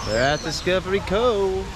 We're at Discovery Cove.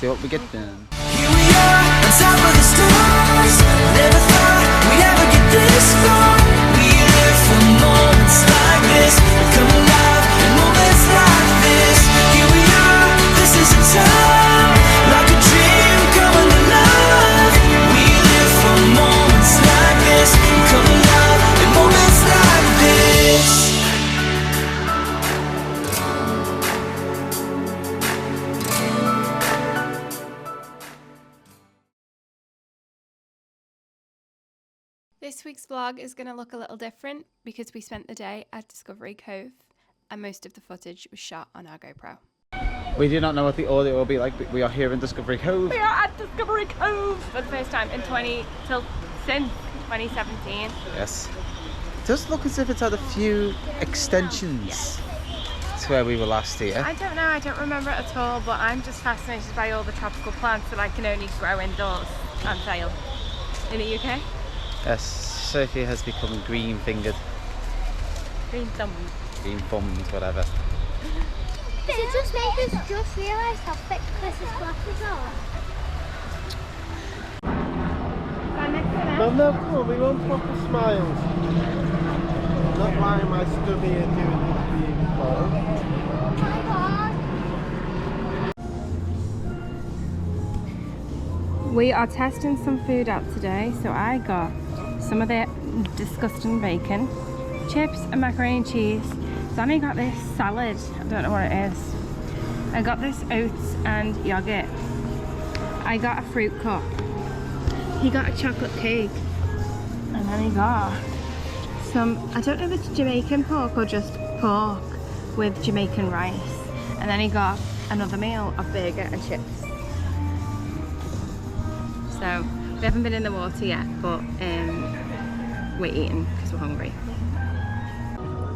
See what we get then. Here we are, on top of the stars. Never thought we'd ever get this far. We live for moments like this. We come alive in moments like this. Here we are, this is a time, like a dream coming to life. We live for moments like this. We come alive in moments like this. This week's vlog is going to look a little different because we spent the day at Discovery Cove and most of the footage was shot on our GoPro. We do not know what the audio will be like, but we are here in Discovery Cove. We are at Discovery Cove for the first time in since 2017. Yes. It does look as if it's had a few extensions to where we were last here. I don't know, I don't remember it at all, but I'm just fascinated by all the tropical plants that I can only grow indoors and fail in the UK. Yes, Sophie has become green-fingered. Green thumbs. Green thumbs, whatever. Did it just make us just realise how thick Chris's glasses are? Well, no, come on, we want proper smiles. Not why am I stood here doing this being Oh my god! We are testing some food out today, so I got some of the disgusting bacon, chips and macaroni and cheese. Sonny got this salad, I don't know what it is. I got this oats and yogurt. I got a fruit cup. He got a chocolate cake. And then he got some, I don't know if it's Jamaican pork or just pork with Jamaican rice. And then he got another meal of burger and chips. So we haven't been in the water yet, but we're eating because we're hungry.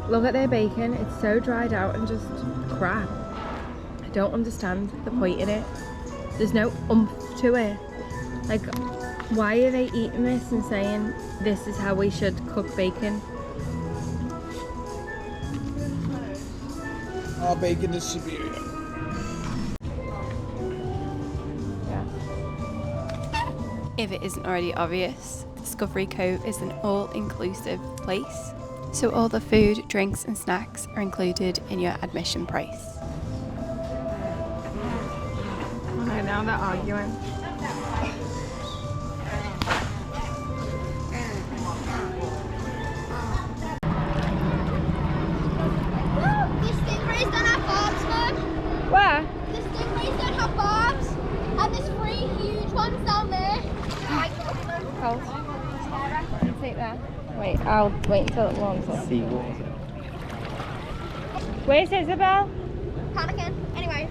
Look at their bacon, it's so dried out and just crap. I don't understand the point in it. There's no oomph to it. Like, why are they eating this and saying this is how we should cook bacon? Our bacon is superior. If it isn't already obvious, Discovery Cove is an all-inclusive place. So all the food, drinks and snacks are included in your admission price. Okay, now they're arguing. The stingrays don't have barbs, man. Where? The stingrays don't have barbs. And there's 3 huge ones down there. Cold. Take that. Wait, I'll wait until it warms up. Seawater. Where's Isabel? Panicking. Anyway,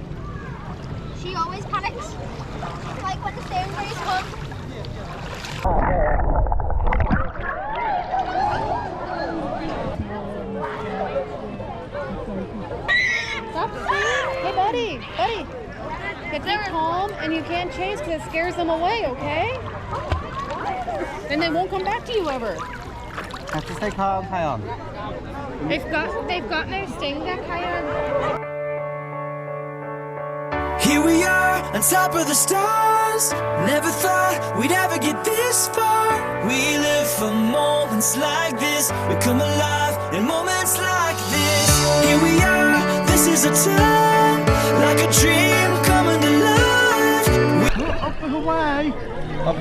she always panics. Like when the stingrays come. Hey buddy, get be calm and you can't chase because it scares them away, okay? And they won't come back to you ever. Have to stay calm, Kayan. They've got no sting there, Kayan. Here we are, on top of the stars. Never thought we'd ever get this far. We live for moments like this. We come alive in moments like this. Here we are, this is a time, like a dream coming to life. Up and away! Up,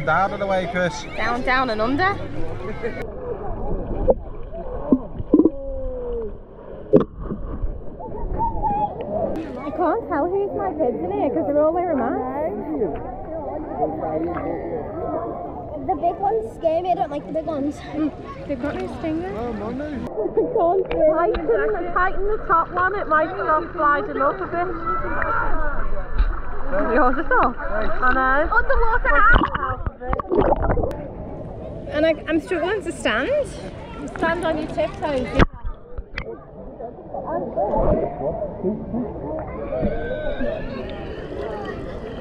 down and away, Chris. Down, down and under. I can't tell who's my kids in here because they're all wearing masks. The big ones scare me. I don't like the big ones. They've got no stingers. Oh, mommy. Tighten the top one, it might stop sliding up a bit. Yours is off. I know. Underwater And I'm struggling to stand. Stand on your tiptoes.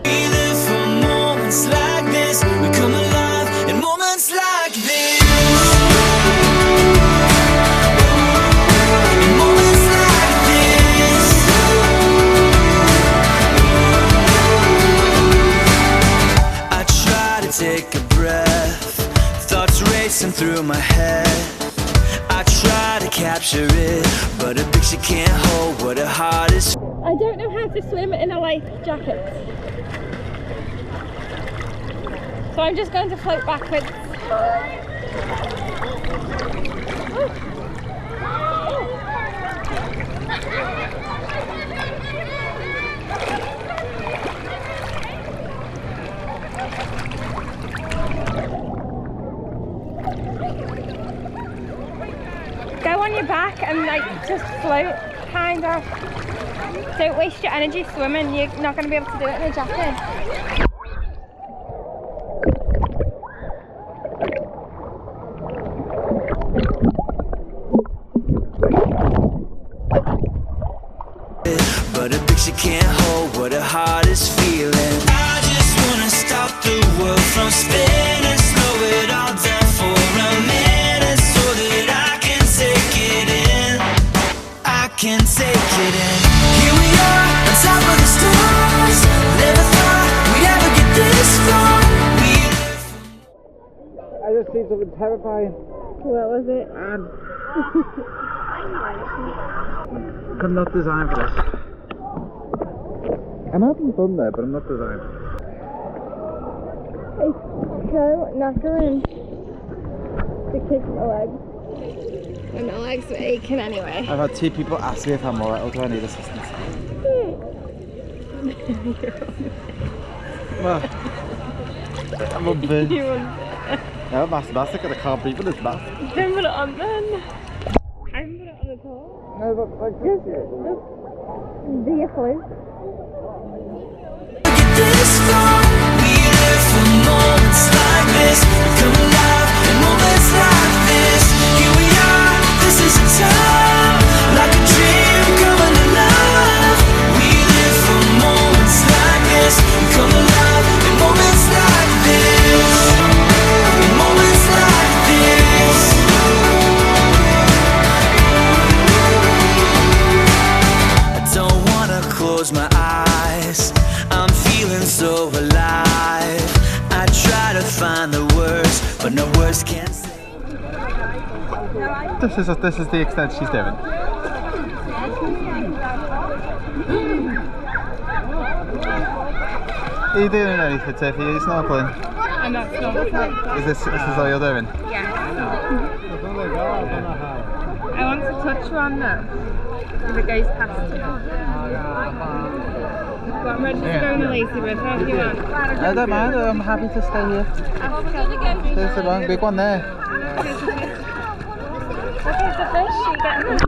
We live for moments like this. We come alive in moments like this. In moments like capture it, but a picture can't hold what a heart is. I don't know how to swim in a life jacket. So I'm just going to float backwards. Go on your back and like just float, kind of. Don't waste your energy swimming, you're not going to be able to do it in a jacket. But a picture can't hold what a heart is feeling. I just wanna stop the world from spinning, slow it all down for a minute, so that I can take it in. I can take it in. Here we are, on top of the stars. Never thought we'd ever get this far. I just seen something terrifying. What was it? I'm not designed for this. I'm having fun there, but I'm not designed. It's so knackering. To kick my legs. And my legs were aching anyway. I've had 2 people ask me if I'm alright or do I need assistance. Well, I'm unfair. You want No, mask, I can't breathe with this mask. Don't put it on then. I haven't put it on at all. No, but like this. Do you float? This far, we live for moments like this. We come alive in moments like this. Here we are, this is a time, like a dream coming alive. We live for moments like this. We come alive in moments like this. In moments like this. I don't wanna close my eyes. I'm feeling so alive. I try to find the words, but no words can say. This is the extent she's doing. Are you doing anything, Tiffy? Are you snorkeling? I'm not snorkeling. Is this all you're doing? Yeah. I want to touch one though. If it goes past me. But I'm ready to go in a lazy river if you want. I don't mind, I'm happy to stay here. There's the one, big one there. Okay, it's a fish. You get it.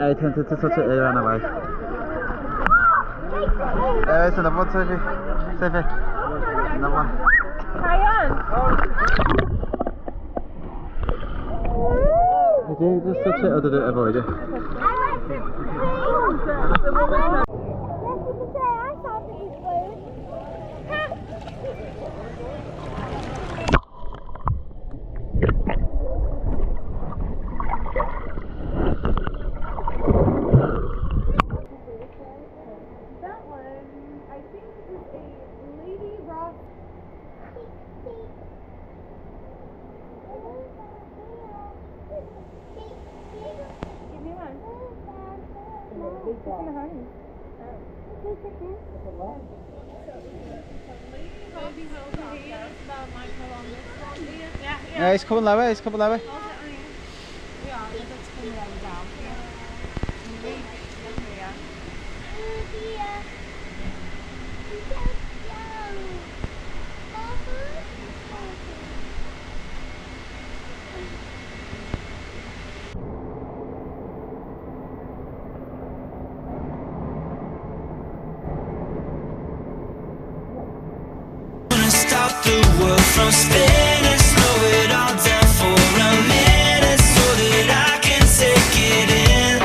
I attempted to touch it, it ran away. There's another one, Sophie. Sophie. Another one. Carry on. Did you just touch it or did it avoid you? That one, I think, is a lady rock. Give me one. It's in the honey. Yeah, he's coming lower, he's coming lower. Stop the world from spinning, slow it all down for a minute, so that I can take it in.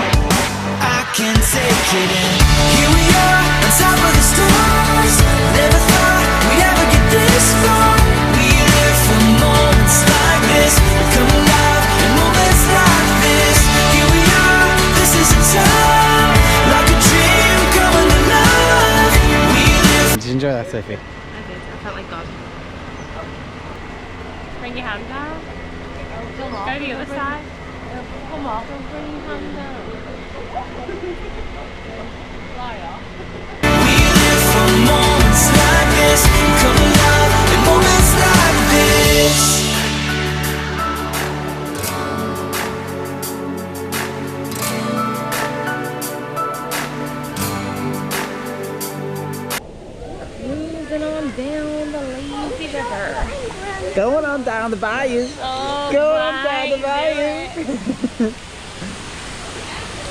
I can take it in. Here we are, on top of the stars. Never thought we'd ever get this far. We live for moments like this. We come alive in moments like this. Here we are, this is a time, like a dream coming alive. We live. Did you enjoy that, Sophie? I did. I felt like Bring your hand down. Go to the other side. Come on. Bring your hand down. We live for moments like this. Come alive in moments like this. Cruising on down the lazy river. Going on down the bayou. Going on down the bayou.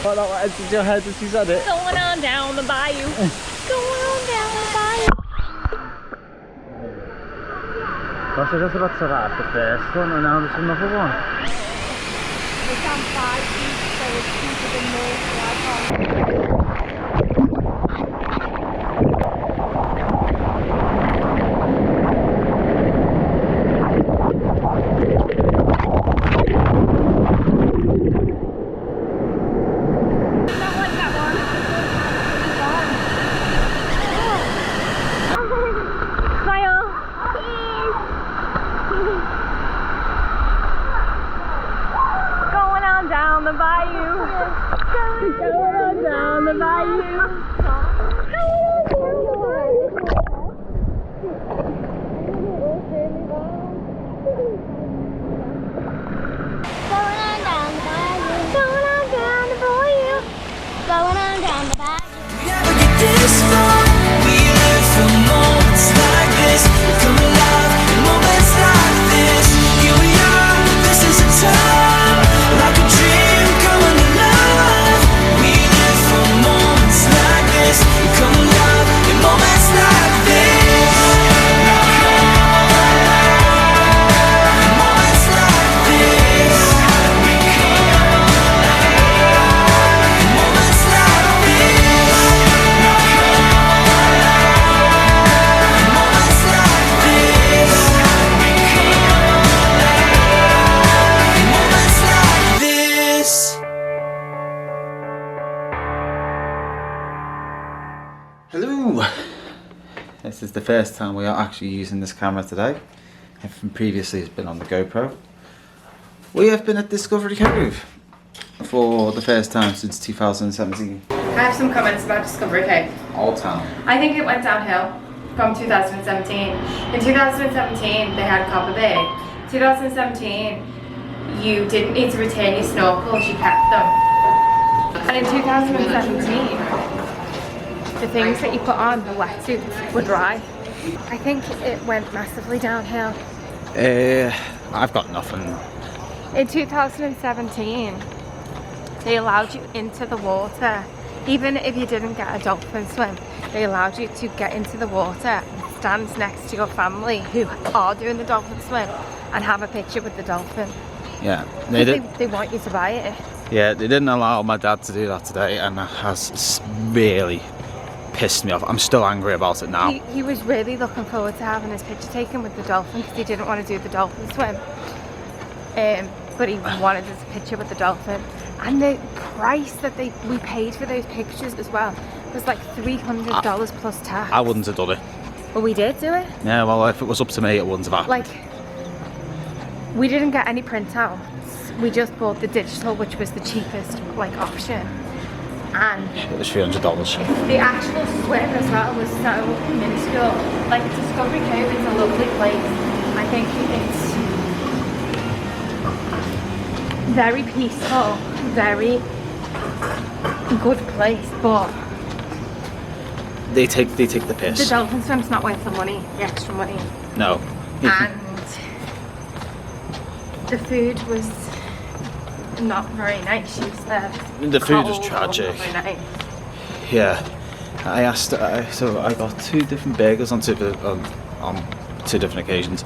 What that did your head as you said it? Going on down the bayou. Going on down the bayou. Well, so just about to survive the first one, and now there's another one. It's on 5 feet, so it's deeper than most, so I can't. Down the bayou. Going on down the bayou. Going on down the bayou. Going on down the bayou. Going on down the bayou. We never get this far. We live for moments like this. We come alive in moments like this. Here we are. This is a time like a dream coming alive. We live for moments like this. We come alive in moments like this. Moments like this. Moments like this. Moments like this. Moments like this. Hello! This is the first time we are actually using this camera today. Everything previously has been on the GoPro. We have been at Discovery Cove for the first time since 2017. I have some comments about Discovery Cove. Old town. I think it went downhill from 2017. In 2017, they had Copper Bay. 2017, you didn't need to retain your snorkels, you kept them. And in 2017, the things that you put on, the wetsuits, were dry. I think it went massively downhill. I've got nothing. In 2017, they allowed you into the water. Even if you didn't get a dolphin swim, they allowed you to get into the water and stand next to your family who are doing the dolphin swim and have a picture with the dolphin. Yeah, They want you to buy it. Yeah, they didn't allow my dad to do that today, and that has really pissed me off. I'm still angry about it now. He was really looking forward to having his picture taken with the dolphin because he didn't want to do the dolphin swim. But he wanted his picture with the dolphin. And the price that we paid for those pictures as well was like $300 plus tax. I wouldn't have done it. But we did do it. Yeah, well, if it was up to me, it wouldn't have happened. Like, we didn't get any printouts. We just bought the digital, which was the cheapest option. And it was $300. the actual swim as well was so minuscule. Like, Discovery Cove is a lovely place. I think it's very peaceful, very good place, but they take the piss. the dolphin swim's not worth the money, the extra money. No. And the food was not very nice. She said The food was cold, tragic. very nice. Yeah, I asked. So I got 2 different burgers on 2 different occasions.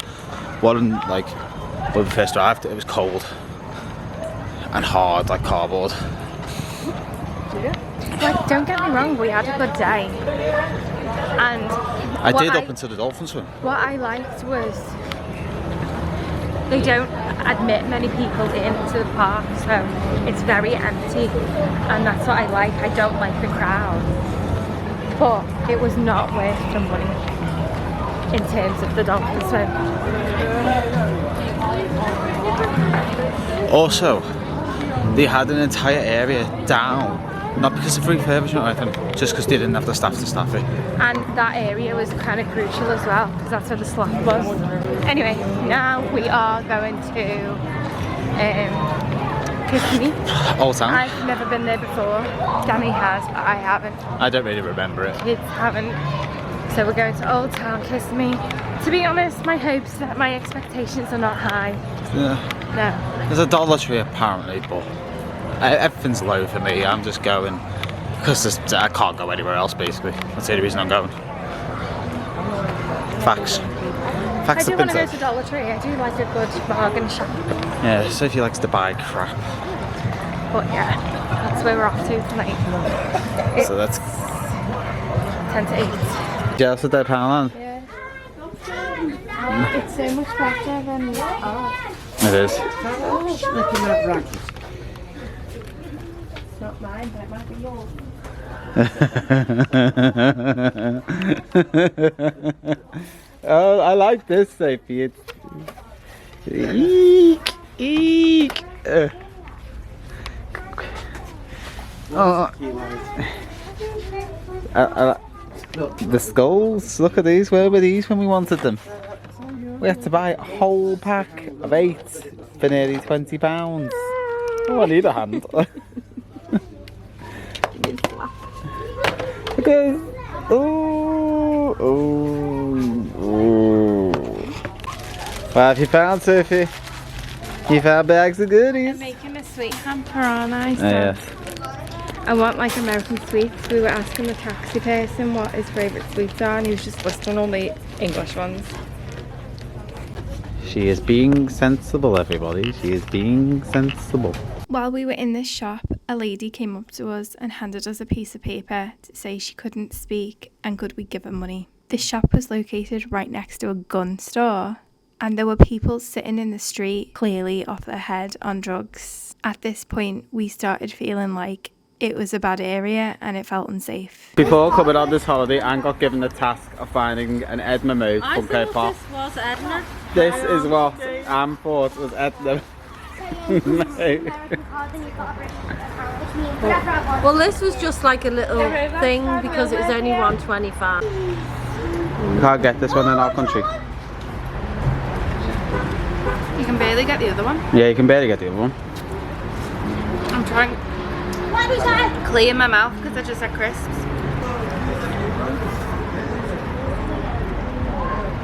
One when we first arrived, it was cold and hard like cardboard. Like, don't get me wrong, we had a good day, and I did up until the dolphin swim. what I liked was they don't admit many people into the park, so it's very empty, and that's what I like. I don't like the crowd, but it was not worth the money. in terms of the dolphin swim. Also, they had an entire area down, not because of refurbishment or anything, just because they didn't have the staff to staff it. And that area was kind of crucial as well, because that's where the slot was. Anyway, now we are going to Kissimmee. Old Town. I've never been there before. Danny has, but I haven't. I don't really remember it. Kids haven't. So we're going to Old Town Kissimmee. To be honest, my expectations are not high. Yeah. No. There's a Dollar Tree apparently, but everything's low for me. I'm just going because I can't go anywhere else basically. That's the only reason I'm going. Facts. I do want to go to Dollar Tree. I do like a good bargain shop. Yeah, Sophie likes to buy crap. But yeah, that's where we're off to tonight. So that's 10 to 8. jealous of that Poundland. Yeah. It's so much better than ours. It is. It's not mine, but it might be yours. Oh, I like this, Sophie. It's eek, eek. The skulls. Look at these. Where were these when we wanted them? We had to buy a whole pack of 8 for nearly £20. Oh, I need a hand. Because what have you found, Sophie? You found bags of goodies. I'm making a sweet hamper, aren't I? So Yes. I want like American sweets. We were asking the taxi person what his favourite sweets are, and he was just listing all the English ones. She is being sensible, everybody. She is being sensible. While we were in this shop, a lady came up to us and handed us a piece of paper to say she couldn't speak and could we give her money. This shop was located right next to a gun store, and there were people sitting in the street, clearly off their head on drugs. At this point, we started feeling like it was a bad area and it felt unsafe. Before coming on this holiday, Anne got given the task of finding an Edna Mode Funko Pop. This was Edna. This is what Anne thought was Edna. Well, this was just like a little thing because it was only $1.25. You can't get this one in our country. You can barely get the other one. Yeah, you can barely get the other one. I'm trying to clear my mouth because I just had crisps.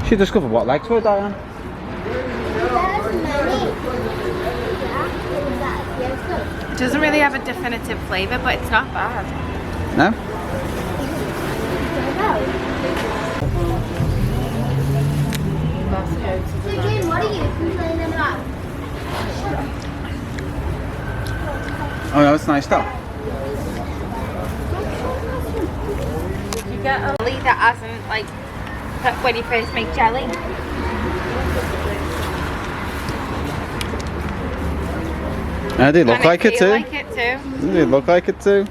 She discovered what legs were, Diane. It doesn't really have a definitive flavour, but it's not bad. No? What are you complaining about? Oh no, it's nice though. You get a jelly that hasn't like when you first make jelly. They look like it too. Like it too. They look like it too.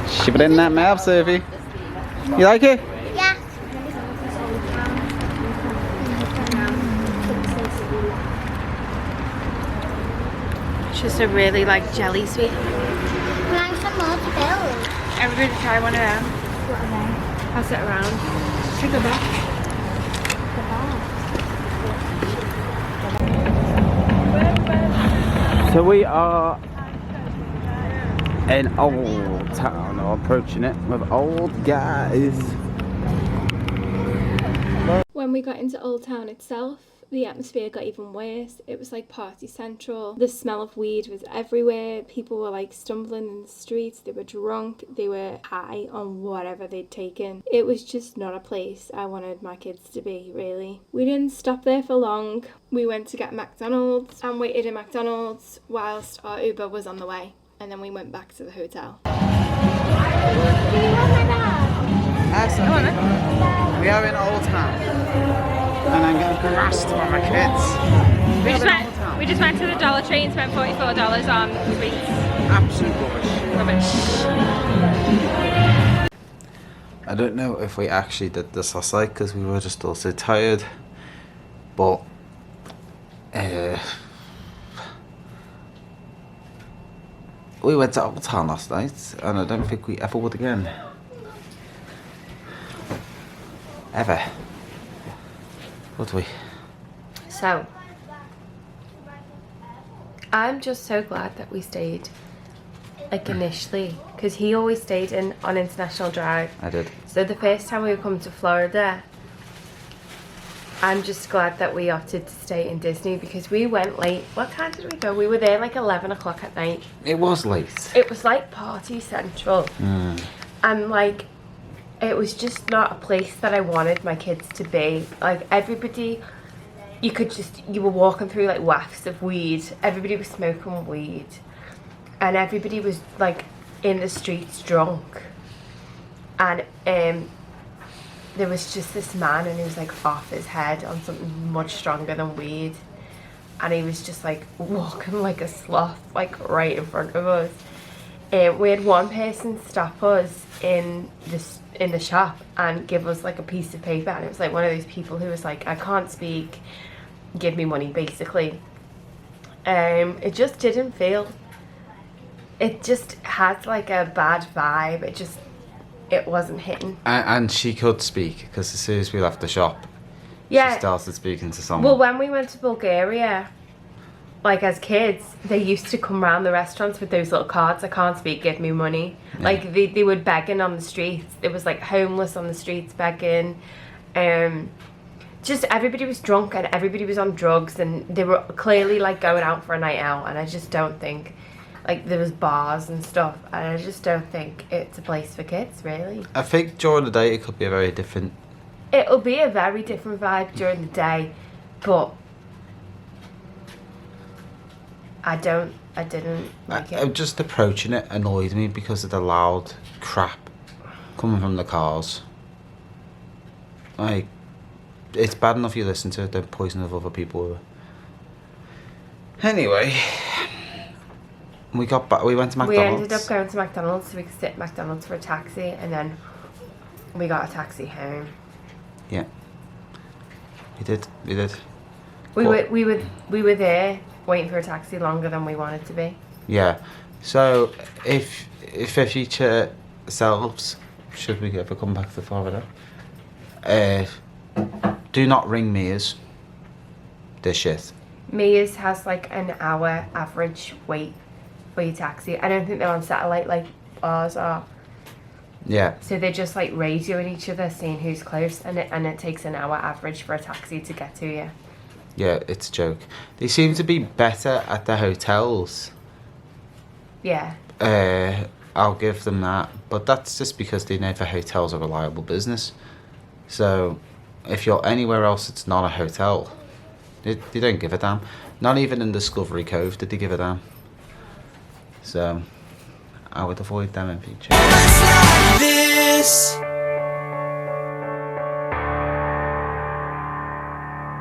Shove it in that mouth, Sophie. You like it? Yeah. It's just a really like jelly sweet. Can I have some more to build? Everybody try one of them. Pass it around. Take it back. So we are in Old Town, or approaching it with old guys. When we got into Old Town itself, the atmosphere got even worse. It was like party central. The smell of weed was everywhere. People were like stumbling in the streets. They were drunk. They were high on whatever they'd taken. It was just not a place I wanted my kids to be, really. We didn't stop there for long. We went to get McDonald's and waited in McDonald's whilst our Uber was on the way. And then we went back to the hotel. We are in Old Town. And I'm getting harassed by my kids. We just went to the Dollar Tree and spent $44 on sweets. Absolute rubbish. I don't know if we actually did this last night because we were just all so tired, but we went to Old Town last night and I don't think we ever would again. Ever. Would we? So, I'm just so glad that we stayed, like initially, because he always stayed on International Drive. I did. So the first time we come to Florida, I'm just glad that we opted to stay in Disney because we went late. What time did we go? We were there like 11 o'clock at night. It was late. It was like party central. And like, it was just not a place that I wanted my kids to be. Like everybody, you were walking through like wafts of weed. Everybody was smoking weed. And everybody was like in the streets drunk. And there was just this man and he was like off his head on something much stronger than weed. And he was just like walking like a sloth, like right in front of us. We had one person stop us in the shop and give us like a piece of paper, and it was like one of those people who was like, I can't speak, give me money, basically. It just didn't feel, it just had like a bad vibe. It wasn't hitting. And she could speak because as soon as we left the shop, Yeah. she started speaking to someone. Well, when we went to Bulgaria, like as kids, they used to come around the restaurants with those little cards. I can't speak, give me money. Yeah. Like they were begging on the streets. It was like homeless on the streets begging. Just everybody was drunk and everybody was on drugs and they were clearly like going out for a night out. And I just don't think, like there was bars and stuff. And I just don't think it's a place for kids, really. I think during the day it could be a very different. It'll be a very different vibe during the day, but I didn't like it. Just approaching it annoyed me because of the loud crap coming from the cars. Like, it's bad enough you listen to it, don't poison of other people. Anyway, we got back. We went to McDonald's. We ended up going to McDonald's so we could sit at McDonald's for a taxi, and then we got a taxi home. Yeah, we did. We were there waiting for a taxi longer than we wanted to be. Yeah. So if for future selves, should we ever come back to Florida, do not ring Mia's. They're shit. Mia's has like an hour average wait for your taxi. I don't think they're on satellite like ours are. Yeah. So they're just like radioing each other, seeing who's close, and it takes an hour average for a taxi to get to you. Yeah, it's a joke. They seem to be better at the hotels. Yeah. I'll give them that. But that's just because they know the hotel's a reliable business. So if you're anywhere else it's not a hotel, they don't give a damn. Not even in Discovery Cove did they give a damn. So I would avoid them in future. Moments like this